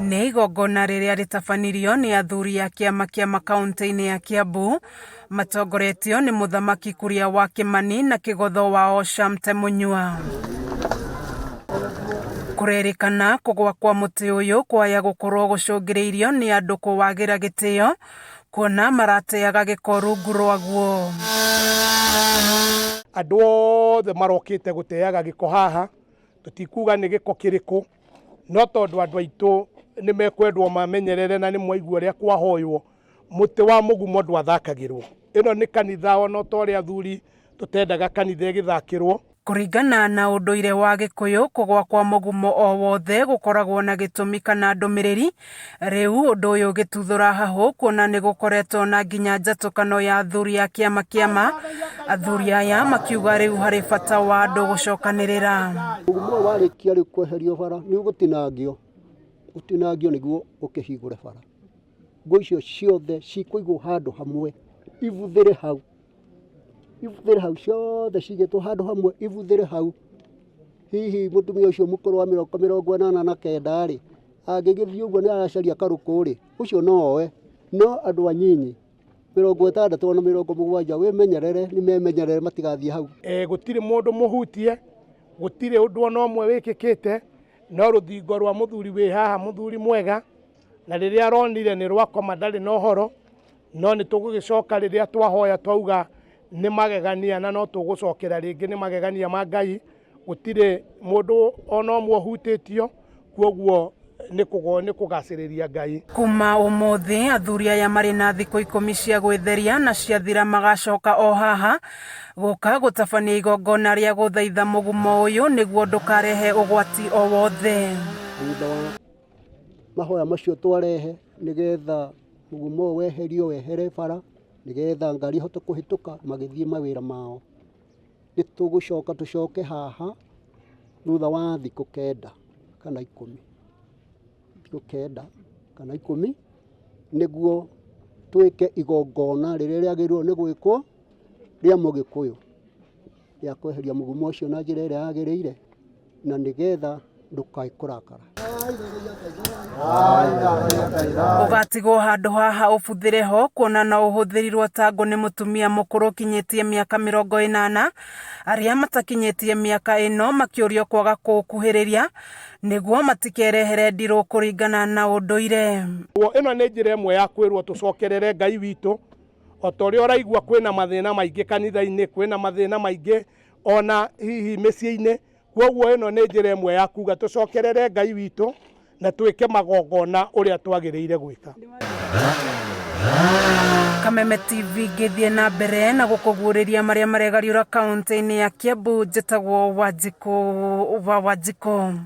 Nĩ igongona rĩrĩa rĩtabanirio nĩ athuri a kĩama kĩa makaũntĩ-inĩ ya Kiambu matongoretio nĩ Mũthamaki Kuria wa Kimani na Kĩgotho wao Shamte Munyua. Kũrerĩkana kũgwa kwa mũtĩ ũyũ kwaya gũkorwo gũcũngĩrĩirio nĩ andũ kũwagĩra gĩtĩo kuona marateaga gĩko rungu rwaguo. Andũ othe marokĩte gũteaga gĩko haha, tũtikuga nĩ gĩko kĩrĩkũ, no tondũ andũ aitũ nĩ mekwendwo mamenyerere na nĩ mwaigua ũrĩa kwahoywo mũtĩ wa mũgumo ndwathakagĩrwo. Ĩno nĩ kanitha ona ũrĩa athuri tũtendaga kanitha ĩgĩthakĩrwo. Kũringana na ũndũire wa Gĩkũyũ, kũgwa kwa mũgumo o wothe gũkoragwo na gĩtũmi kana ndũmĩrĩri. Rĩu ũndũ ũyũ ũgĩtuthũra hahũ kuona nĩ gũkoretwo na nginya njatũkano ya athuri a kĩama. Athuri aya makiuga rĩu harĩ bata wa andũ gũcokanĩrĩra. Mũgumo warĩkia rĩu kweherio bara nĩ ũgũtinangio nĩguo ũkĩhingũre bara. Ngũ icio ciothe cikũigwo handũ hamwe ibuthĩre hau ciothe cigĩtwo handũ hamwe ibuthĩre hau. Hihi mũtumia ũcio mũkũrũ wa 89 rĩ, angĩgĩthiĩ ũguo nĩ aracaria karũkũ rĩ, ũcio no oe. No andũ anyinyi 60 na 70 wĩmenyerere, nĩ memenyerere matigathiĩ hau. Gũtirĩ mũndũ mũhutie, gũtirĩ ũndũ ona ũmwe wĩkĩkĩte, no rũthingo rwa mũthuri wĩ haha, mũthuri mwega, na rĩrĩa aronire nĩ rwakoma ndarĩ na ũhoro, no nĩ tũgũgĩcoka rĩrĩa twahoya twauga nĩ magegania na no tũgũcokera rĩngĩ nĩ magegania ma Ngai. Gũtirĩ mũndũ ona ũmwe ũhutĩtio, kwoguo nĩ kũgacĩrĩria Ngai. Kuma ũmũthĩ athuri aya marĩ na thikũ 10 cia gwĩtheria na ciathira magacoka o haha gũka gũtabania igongona rĩa gũthaitha mũgumo ũyũ nĩguo ndũkarehe ũgwati o wothe. Thutha wa mahoya macio twarehe nĩgetha mũgumo weherio wehere bara, nĩgetha ngari ihote kũhĩtũka magĩthiĩ mawĩra mao. Nĩ tũgũcoka tũcoke haha thutha wa thikũ 9 kana 10. Thikũ 9 kana 10 nĩguo twĩke igongona rĩrĩa rĩagĩrĩirwo nĩ gwĩkwo rĩa Mũgĩkũyũ rĩa kweheria mũgumo ũcio na njĩra ĩrĩa yagĩrĩire na nĩgetha ndũkae kũrakara. Ũgatigwo handũ haha ũbuthĩre ho kuona no ũhũthĩrirwo tango nĩ mũtumia mũkũrũ kinyĩtie mĩaka 80. Arĩa matakinyĩtie mĩaka ĩno makĩũrio kwaga kũkuhĩrĩria nĩguo matikerehere ndirũ kũringana na ũndũire. Ĩno nĩ njĩra ĩmwe ya kwĩrwo tũcokerere Ngai witũ, o ta ũrĩa ũraigua kwĩna mathĩna maingĩ kanitha-inĩ, kwĩna mathĩna maingĩ ona hihi mĩciĩ-inĩ. Kwoguo ĩno nĩ njĩra ĩmwe ya kuga tũcokerere Ngai witũ na twĩke magongona ũrĩa twagĩrĩire gwĩka. Kameme TV gĩthiĩ na mbere na gũkũguũrĩria marĩa maregariũra kaũntĩ-inĩ ya Kiambu. Njĩtagwo Wanjikũ.